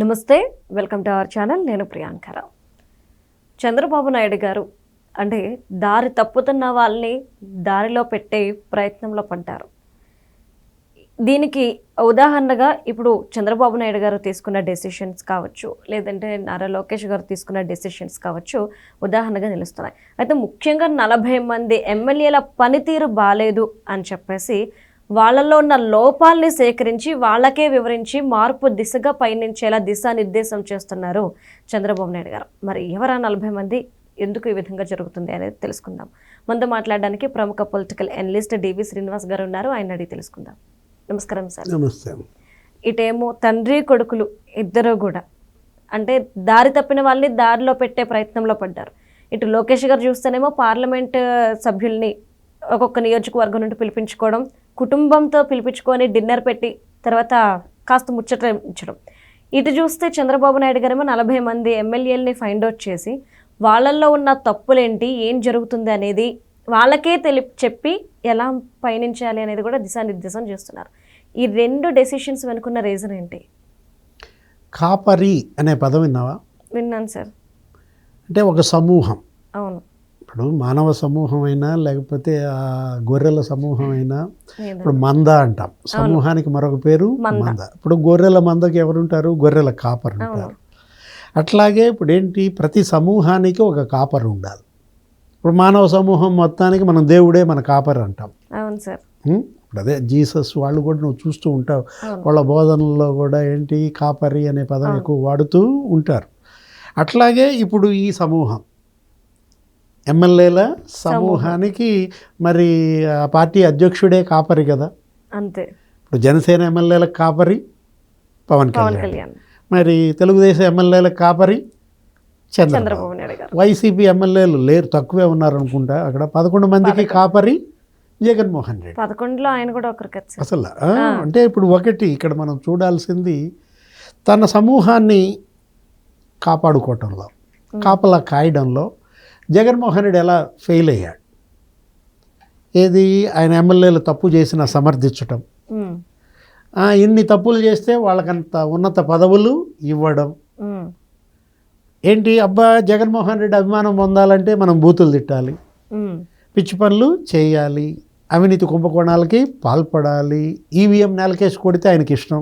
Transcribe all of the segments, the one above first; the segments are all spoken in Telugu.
నమస్తే, వెల్కమ్ టు అవర్ ఛానల్. నేను ప్రియాంకరావు. చంద్రబాబు నాయుడు గారు అంటే దారి తప్పుతున్న వాళ్ళని దారిలో పెట్టే ప్రయత్నంలో పడ్డారు. దీనికి ఉదాహరణగా ఇప్పుడు చంద్రబాబు నాయుడు గారు తీసుకున్న డెసిషన్స్ కావచ్చు, లేదంటే నారా లోకేష్ గారు తీసుకున్న డెసిషన్స్ కావచ్చు ఉదాహరణగా నిలుస్తున్నాయి. అయితే ముఖ్యంగా 40 మంది ఎమ్మెల్యేల పనితీరు బాలేదు అని చెప్పేసి వాళ్ళల్లో ఉన్న లోపాలని సేకరించి వాళ్ళకే వివరించి మార్పు దిశగా పయనించేలా దిశానిర్దేశం చేస్తున్నారు చంద్రబాబు నాయుడు గారు. మరి ఎవరా 40 మంది, ఎందుకు ఈ విధంగా జరుగుతుంది అనేది తెలుసుకుందాం. ముందు మాట్లాడడానికి ప్రముఖ పొలిటికల్ అనలిస్ట్ డివి శ్రీనివాస్ గారు ఉన్నారు. ఆయన అడిగి తెలుసుకుందాం. నమస్కారం సార్. నమస్తే. ఇటేమో తండ్రి కొడుకులు ఇద్దరు కూడా అంటే దారి తప్పిన వాళ్ళని దారిలో పెట్టే ప్రయత్నంలో పడ్డారు. ఇటు లోకేష్ గారు చూస్తేనేమో పార్లమెంట్ సభ్యుల్ని ఒక్కొక్క నియోజకవర్గం నుండి పిలిపించుకోవడం, కుటుంబంతో పిలిపించుకొని డిన్నర్ పెట్టి తర్వాత కాస్త ముచ్చటించడం. ఇటు చూస్తే చంద్రబాబు నాయుడు గారేమో 40 మంది ఎమ్మెల్యేలని ఫైండ్ అవుట్ చేసి వాళ్ళల్లో ఉన్న తప్పులేంటి, ఏం జరుగుతుంది అనేది వాళ్ళకే చెప్పి ఎలా పయనించాలి అనేది కూడా దిశానిర్దేశం చేస్తున్నారు. ఈ రెండు డెసిషన్స్ వెనుకున్న రీజన్ ఏంటి? కాపరి అనే పదం విన్నావా? విన్నాను సార్. అంటే ఒక సమూహం. అవును. ఇప్పుడు మానవ సమూహం అయినా లేకపోతే ఆ గొర్రెల సమూహం అయినా, ఇప్పుడు మంద అంటాం. సమూహానికి మరొక పేరు మంద. ఇప్పుడు గొర్రెల మందకి ఎవరుంటారు? గొర్రెల కాపరు ఉంటారు. అట్లాగే ఇప్పుడు ఏంటి, ప్రతి సమూహానికి ఒక కాపరు ఉండాలి. ఇప్పుడు మానవ సమూహం మొత్తానికి మనం దేవుడే మన కాపరి అంటాం. అవును సార్. ఇప్పుడు అదే జీసస్ వాళ్ళు కూడా నువ్వు చూస్తూ ఉంటావు, వాళ్ళ బోధనల్లో కూడా ఏంటి కాపరి అనే పదం ఎక్కువ వాడుతూ ఉంటారు. అట్లాగే ఇప్పుడు ఈ సమూహం ఎమ్మెల్యేల సమూహానికి మరి ఆ పార్టీ అధ్యక్షుడే కాపరి కదా. అంతే. ఇప్పుడు జనసేన ఎమ్మెల్యేలకు కాపరి పవన్ కళ్యాణ్, మరి తెలుగుదేశం ఎమ్మెల్యేలకు కాపరి చంద్రబాబు నాయుడు గారు. వైసీపీ ఎమ్మెల్యేలు లేరు, తక్కువే ఉన్నారు అనుకుంటా. అక్కడ 11 మందికి కాపరి జగన్మోహన్ రెడ్డి. 11లో ఆయన కూడా ఒకరికి అసలు అంటే ఇప్పుడు ఒకటి ఇక్కడ మనం చూడాల్సింది తన సమూహాన్ని కాపాడుకోవటంలో, కాపలా కాయడంలో జగన్మోహన్ రెడ్డి ఎలా ఫెయిల్ అయ్యాడు. ఏది, ఆయన ఎమ్మెల్యేలు తప్పు చేసిన సమర్థించటం, ఇన్ని తప్పులు చేస్తే వాళ్ళకంత ఉన్నత పదవులు ఇవ్వడం. ఏంటి, అబ్బా జగన్మోహన్ రెడ్డి అభిమానం పొందాలంటే మనం బూతులు తిట్టాలి, పిచ్చి పనులు చేయాలి, అవినీతి కుంభకోణాలకి పాల్పడాలి, ఈవీఎం నెలకేసి కొడితే ఆయనకి ఇష్టం.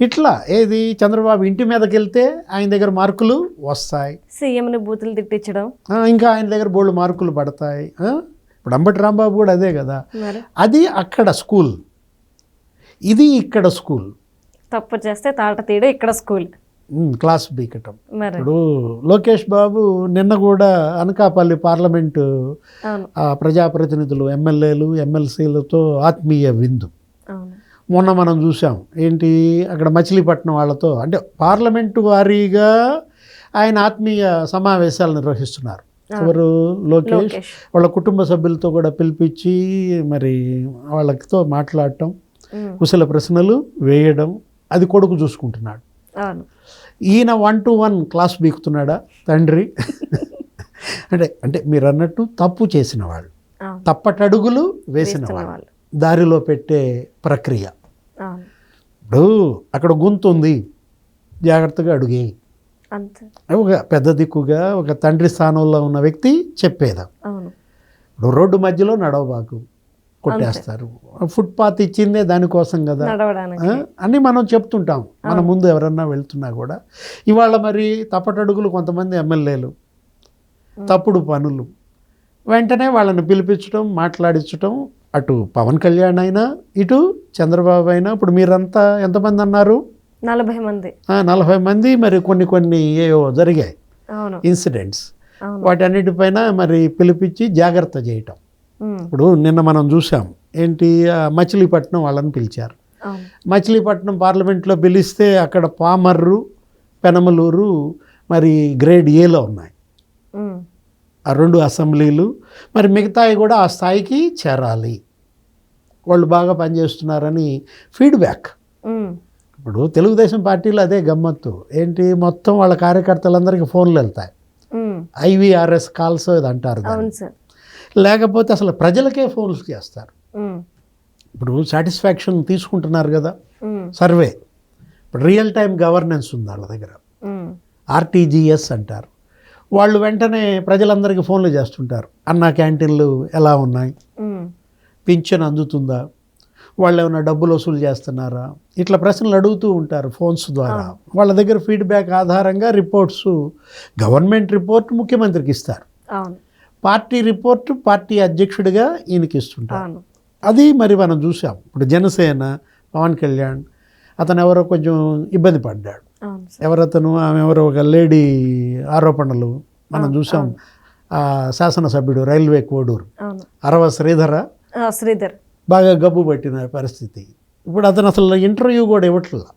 ఇట్లా ఏది, చంద్రబాబు ఇంటి మీదకి వెళ్తే ఆయన దగ్గర మార్కులు వస్తాయి, సీఎంని బూతులు తిట్టించడం, ఇంకా ఆయన దగ్గర బోల్డ్ మార్కులు పడతాయి. ఇప్పుడు అంబటి రాంబాబు కూడా అదే కదా. అది అక్కడ స్కూల్, ఇది ఇక్కడ స్కూల్. తప్పు చేస్తే తాట తీయడం ఇక్కడ స్కూల్, క్లాస్ బీకటం. ఇప్పుడు లోకేష్ బాబు నిన్న కూడా అనకాపల్లి పార్లమెంటు ప్రజాప్రతినిధులు, ఎమ్మెల్యేలు, ఎమ్మెల్సీలతో ఆత్మీయ విందు మొన్న మనం చూసాం. ఏంటి, అక్కడ మచిలీపట్నం వాళ్ళతో అంటే పార్లమెంటు వారీగా ఆయన ఆత్మీయ సమావేశాలు నిర్వహిస్తున్నారు. ఎవరు, లోకేష్ వాళ్ళ కుటుంబ సభ్యులతో కూడా పిలిపించి మరి వాళ్ళతో మాట్లాడటం, కుశల ప్రశ్నలు వేయడం, అది కొడుకు చూసుకుంటున్నాడు. ఈయన 1-to-1 క్లాస్ బీకుతున్నాడా తండ్రి? అంటే మీరు అన్నట్టు తప్పు చేసిన వాళ్ళు, తప్పటడుగులు వేసిన వాళ్ళు, దారిలో పెట్టే ప్రక్రియ. ఇప్పుడు అక్కడ గొంతు ఉంది, జాగ్రత్తగా అడుగే. ఒక పెద్ద దిక్కుగా ఒక తండ్రి స్థానంలో ఉన్న వ్యక్తి చెప్పేదా. ఇప్పుడు రోడ్డు మధ్యలో నడవబాకు, కొట్టేస్తారు. ఫుట్పాత్ ఇచ్చిందే దానికోసం కదా అని మనం చెప్తుంటాం. మన ముందు ఎవరన్నా వెళ్తున్నా కూడా. ఇవాళ మరి తప్పటడుగులు కొంతమంది ఎమ్మెల్యేలు, తప్పుడు పనులు, వెంటనే వాళ్ళని పిలిపించడం, మాట్లాడించడం. అటు పవన్ కళ్యాణ్ అయినా, ఇటు చంద్రబాబు అయినా. ఇప్పుడు మీరంతా ఎంతమంది అన్నారు? 40 మంది. 40 మంది. మరి కొన్ని ఏవో జరిగాయి ఇన్సిడెంట్స్, వాటన్నిటిపైన మరి పిలిపించి జాగ్రత్త చేయటం. ఇప్పుడు నిన్న మనం చూసాం ఏంటి, మచిలీపట్నం వాళ్ళని పిలిచారు. మచిలీపట్నం పార్లమెంట్లో పిలిస్తే అక్కడ పామర్రు, పెనమలూరు మరి గ్రేడ్ ఏలో ఉన్నాయి ఆ 2 అసెంబ్లీలు. మరి మిగతాయి కూడా ఆ స్థాయికి చేరాలి, వాళ్ళు బాగా పనిచేస్తున్నారని ఫీడ్బ్యాక్. ఇప్పుడు తెలుగుదేశం పార్టీలో అదే గమ్మత్తు. ఏంటి, మొత్తం వాళ్ళ కార్యకర్తలందరికీ ఫోన్లు వెళ్తాయి, IVRS కాల్స్ ఇది అంటారు. లేకపోతే అసలు ప్రజలకే ఫోన్లు చేస్తారు. ఇప్పుడు సాటిస్ఫాక్షన్ తీసుకుంటున్నారు కదా, సర్వే ఇప్పుడు రియల్ టైం గవర్నెన్స్ ఉంది వాళ్ళ దగ్గర, ఉమ్, ఆర్టీజీఎస్ అంటారు. వాళ్ళు వెంటనే ప్రజలందరికీ ఫోన్లు చేస్తుంటారు, అన్న క్యాంటీన్లు ఎలా ఉన్నాయి, ఉమ్, పింఛన్ అందుతుందా, వాళ్ళు ఏమైనా డబ్బులు వసూలు చేస్తున్నారా, ఇట్లా ప్రశ్నలు అడుగుతూ ఉంటారు ఫోన్స్ ద్వారా. వాళ్ళ దగ్గర ఫీడ్బ్యాక్ ఆధారంగా రిపోర్ట్స్, గవర్నమెంట్ రిపోర్ట్ ముఖ్యమంత్రికి ఇస్తారు, అవును పార్టీ రిపోర్ట్ పార్టీ అధ్యక్షుడిగా ఈయనకి ఇస్తుంటారు. అవును అది మరి మనం చూసాం. ఇప్పుడు జనసేన పవన్ కళ్యాణ్ అతను ఎవరో కొంచెం ఇబ్బంది పడ్డాడు. అవును సార్. ఎవరతను, ఆమె ఎవరో ఒక లేడీ ఆరోపణలు మనం చూసాం. ఆ శాసనసభ్యుడు రైల్వే కోడూరు అవును అరవ శ్రీధర శ్రీధర్ బాగా గబ్బు పట్టిన పరిస్థితి. ఇప్పుడు అతను అసలు ఇంటర్వ్యూ కూడా ఇవ్వట్లా.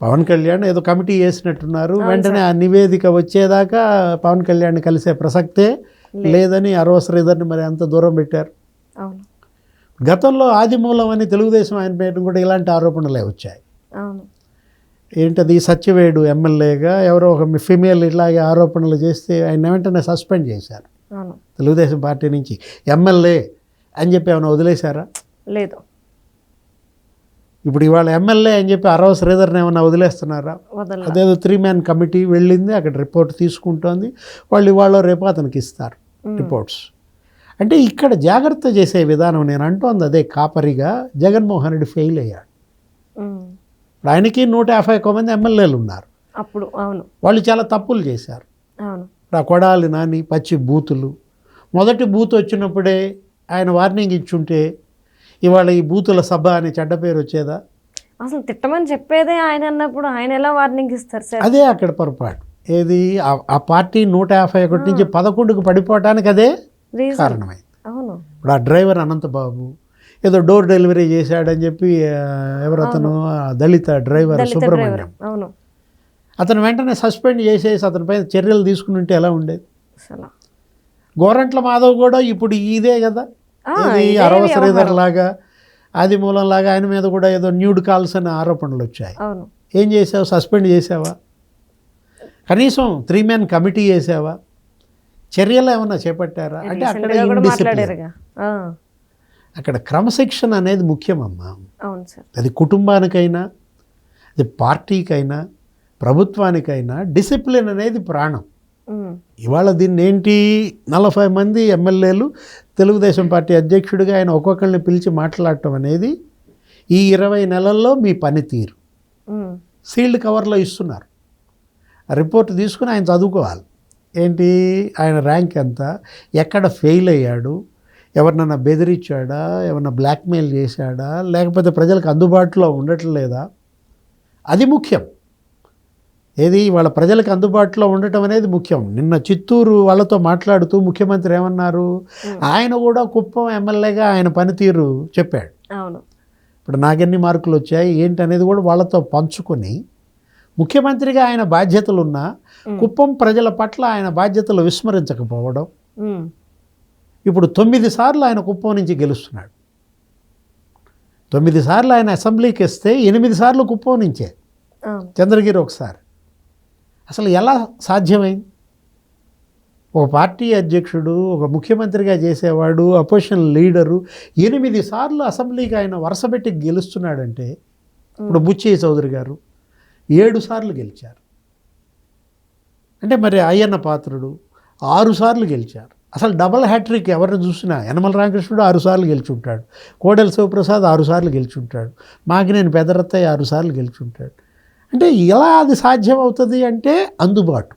పవన్ కళ్యాణ్ ఏదో కమిటీ వేసినట్టున్నారు, వెంటనే ఆ నివేదిక వచ్చేదాకా పవన్ కళ్యాణ్ కలిసే ప్రసక్తే లేదని అరవ శ్రీధర్ని మరి అంత దూరం పెట్టారు. అవును గతంలో ఆదిమూలం అని తెలుగుదేశం ఆయన పేరు కూడా ఇలాంటి ఆరోపణలే వచ్చాయి. అవును ఏంటది, సత్యవేడు ఎమ్మెల్యేగా ఎవరో ఒక ఫిమేల్ ఇట్లాగే ఆరోపణలు చేస్తే ఆయన వెంటనే సస్పెండ్ చేశారు అవును తెలుగుదేశం పార్టీ నుంచి. ఎమ్మెల్యే అని చెప్పి ఏమైనా వదిలేశారా? లేదు. ఇప్పుడు ఇవాళ ఎమ్మెల్యే అని చెప్పి అరవ శ్రీధర్ని ఏమన్నా వదిలేస్తున్నారా? వదల అదేదో 3 మ్యాన్ కమిటీ వెళ్ళింది, అక్కడ రిపోర్ట్ తీసుకుంటోంది, వాళ్ళు ఇవాళ రేపు అతనికి ఇస్తారు రిపోర్ట్స్. అంటే ఇక్కడ జాగ్రత్త చేసే విధానం నేను అంటోంది అదే. కాపరిగా జగన్మోహన్ రెడ్డి ఫెయిల్ అయ్యాడు. ఉమ్, ఇప్పుడు ఆయనకి 151 మంది ఎమ్మెల్యేలు ఉన్నారు, అప్పుడు అవును వాళ్ళు చాలా తప్పులు చేశారు. అవును ఇప్పుడు ఆ కొడాలి నాని పచ్చి బూతులు, మొదటి బూత్ వచ్చినప్పుడే ఆయన వార్నింగ్ ఇచ్చుంటే ఇవాళ ఈ బూతుల సభ అని చెడ్డ పేరు వచ్చేదా? అసలు తిట్టమని చెప్పేదే ఆయన అన్నప్పుడు ఆయన ఎలా వార్నింగ్ ఇస్తారు సార్? అదే అక్కడ పొరపాటు. ఏది ఆ పార్టీ 151 నుంచి 11కు పడిపోవటానికి అదే రీజన్. కారణమైంది. అవును ఇప్పుడు ఆ డ్రైవర్ అనంతబాబు ఏదో డోర్ డెలివరీ చేశాడని చెప్పి ఎవరతను దళిత డ్రైవర్ దళిత సుబ్రహ్మణ్యం, డ్రైవర్. అవును అతను వెంటనే సస్పెండ్ చేసేసి అతనిపై చర్యలు తీసుకుని ఉంటే ఎలా ఉండేది? అసలు గోరంట్ల మాధవ్ కూడా ఇప్పుడు ఇదే కదా, ఇది అరవ శ్రీధర్ లాగా ఆదిమూలం లాగా ఆయన మీద కూడా ఏదో న్యూడ్ కాల్స్ అనే ఆరోపణలు వచ్చాయి. అవును ఏం చేసావు? సస్పెండ్ చేసావా? కనీసం 3 మ్యాన్ కమిటీ వేసావా? చర్యలు ఏమన్నా చేపట్టారా? అంటే అక్కడ రీసెంట్గా కూడా indiscipline. మాట్లాడారుగా. ఆ, అక్కడ క్రమశిక్షణ అనేది ముఖ్యమమ్మా. అవును సార్. అది కుటుంబానికైనా, అది పార్టీకైనా, ప్రభుత్వానికైనా డిసిప్లిన్ అనేది ప్రాణం. ఉమ్, ఇవాళ దీన్ని ఏంటి, 40 మంది ఎమ్మెల్యేలు తెలుగుదేశం పార్టీ అధ్యక్షుడిగా ఆయన ఒక్కొక్కరిని పిలిచి మాట్లాడటం అనేది ఈ 20 నెలల్లో మీ పనితీరు ఉమ్, సీల్డ్ కవర్లో ఇస్తున్నారు. ఆ రిపోర్ట్ తీసుకుని ఆయన చదువుకోవాలి. ఏంటి ఆయన ర్యాంక్ ఎంత, ఎక్కడ ఫెయిల్ అయ్యాడు, ఎవరినన్నా బెదిరించాడా, ఎవరన్నా బ్లాక్మెయిల్ చేశాడా, లేకపోతే ప్రజలకు అందుబాటులో ఉండట్లేదా, అది ముఖ్యం. ఏది వాళ్ళ ప్రజలకు అందుబాటులో ఉండటం అనేది ముఖ్యం. నిన్న చిత్తూరు వాళ్ళతో మాట్లాడుతూ ముఖ్యమంత్రి ఏమన్నారు, ఆయన కూడా కుప్పం ఎమ్మెల్యేగా ఆయన పనితీరు చెప్పాడు. అవును ఇప్పుడు నాకెన్ని మార్కులు వచ్చాయి ఏంటి అనేది కూడా వాళ్ళతో పంచుకొని, ముఖ్యమంత్రిగా ఆయన బాధ్యతలున్నా కుప్పం ప్రజల పట్ల ఆయన బాధ్యతలు విస్మరించకపోవడం. ఉమ్, ఇప్పుడు 9 సార్లు ఆయన కుప్పం నుంచి గెలుస్తున్నాడు. 9 సార్లు ఆయన అసెంబ్లీకి ఇస్తే 8 సార్లు కుప్పం నుంచే, అవును చంద్రగిరి ఒకసారి. అసలు ఎలా సాధ్యమైంది? ఒక పార్టీ అధ్యక్షుడు, ఒక ముఖ్యమంత్రిగా చేసేవాడు, అపోజిషన్ లీడరు 8 సార్లు అసెంబ్లీకి ఆయన వరుసపెట్టి గెలుస్తున్నాడంటే, ఇప్పుడు బుచ్చయ్య చౌదరి గారు 7 సార్లు గెలిచారు. అంటే మరి అయ్యన్న పాత్రుడు 6 సార్లు గెలిచారు. అసలు డబల్ హ్యాట్రిక్ ఎవరిని చూసినా, యనమల రామకృష్ణుడు 6 సార్లు గెలిచుంటాడు, కోడెల శివప్రసాద్ 6 సార్లు గెలిచుంటాడు, మాకినేని పెదరత్తయ్య 6 సార్లు గెలిచుంటాడు. అంటే ఎలా అది సాధ్యం అవుతుంది అంటే అందుబాటు,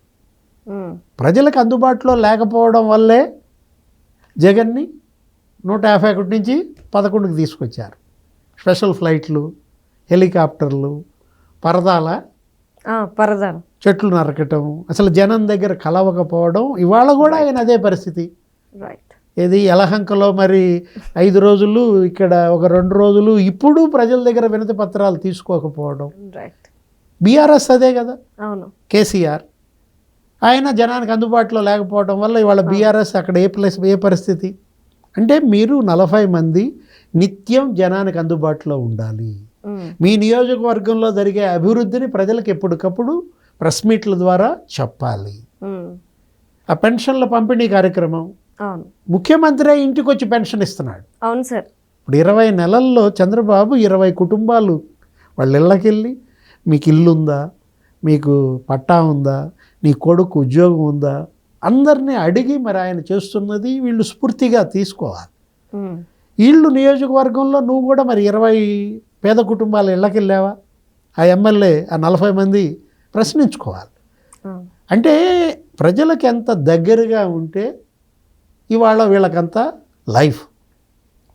ఉమ్, ప్రజలకు అందుబాటులో లేకపోవడం వల్లే జగన్ని 151 నుంచి 11కి తీసుకొచ్చారు. స్పెషల్ ఫ్లైట్లు, హెలికాప్టర్లు, పరదాల పరదాలు, చెట్లు నరకటం, అసలు జనం దగ్గర కలవకపోవడం. ఇవాళ కూడా ఆయన అదే పరిస్థితి. రైట్. ఇది యలహంకలో మరి 5 రోజులు, ఇక్కడ ఒక 2 రోజులు, ఇప్పుడు ప్రజల దగ్గర వినతి పత్రాలు తీసుకోకపోవడం. రైట్. బీఆర్ఎస్ అదే కదా, అవును కేసీఆర్ ఆయన జనానికి అందుబాటులో లేకపోవడం వల్ల ఇవాళ బీఆర్ఎస్ అక్కడ ఏ పరిస్థితి అంటే, మీరు 40 మంది నిత్యం జనానికి అందుబాటులో ఉండాలి. ఉమ్, మీ నియోజకవర్గంలో జరిగే అభివృద్ధిని ప్రజలకు ఎప్పటికప్పుడు ప్రెస్ మీట్ల ద్వారా చెప్పాలి. ఉమ్, ఆ పెన్షన్ల పంపిణీ కార్యక్రమం, అవును ముఖ్యమంత్రి ఇంటికి వచ్చి పెన్షన్ ఇస్తున్నాడు. అవును సార్. ఇప్పుడు 20 నెలల్లో చంద్రబాబు 20 కుటుంబాలు వాళ్ళ ఇళ్ళకెళ్ళి మీకు ఇల్లు ఉందా, మీకు పట్టా ఉందా, నీ కొడుకు ఉద్యోగం ఉందా, అందరినీ అడిగి మరి ఆయన చేస్తున్నది వీళ్ళు స్ఫూర్తిగా తీసుకోవాలి. వీళ్ళు నియోజకవర్గంలో నువ్వు కూడా మరి 20 పేద కుటుంబాల ఇళ్ళకి వెళ్ళావా, ఆ ఎమ్మెల్యే ఆ 40 మంది ప్రశ్నించుకోవాలి. అంటే ప్రజలకు ఎంత దగ్గరగా ఉంటే ఇవాళ వీళ్ళకంత లైఫ్,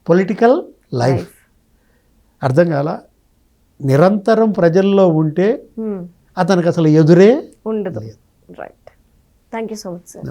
పొలిటికల్ లైఫ్. అర్థం కాల, నిరంతరం ప్రజల్లో ఉంటే అతనికి అసలు ఎదురే ఉండదు. Right. Thank you so much sir.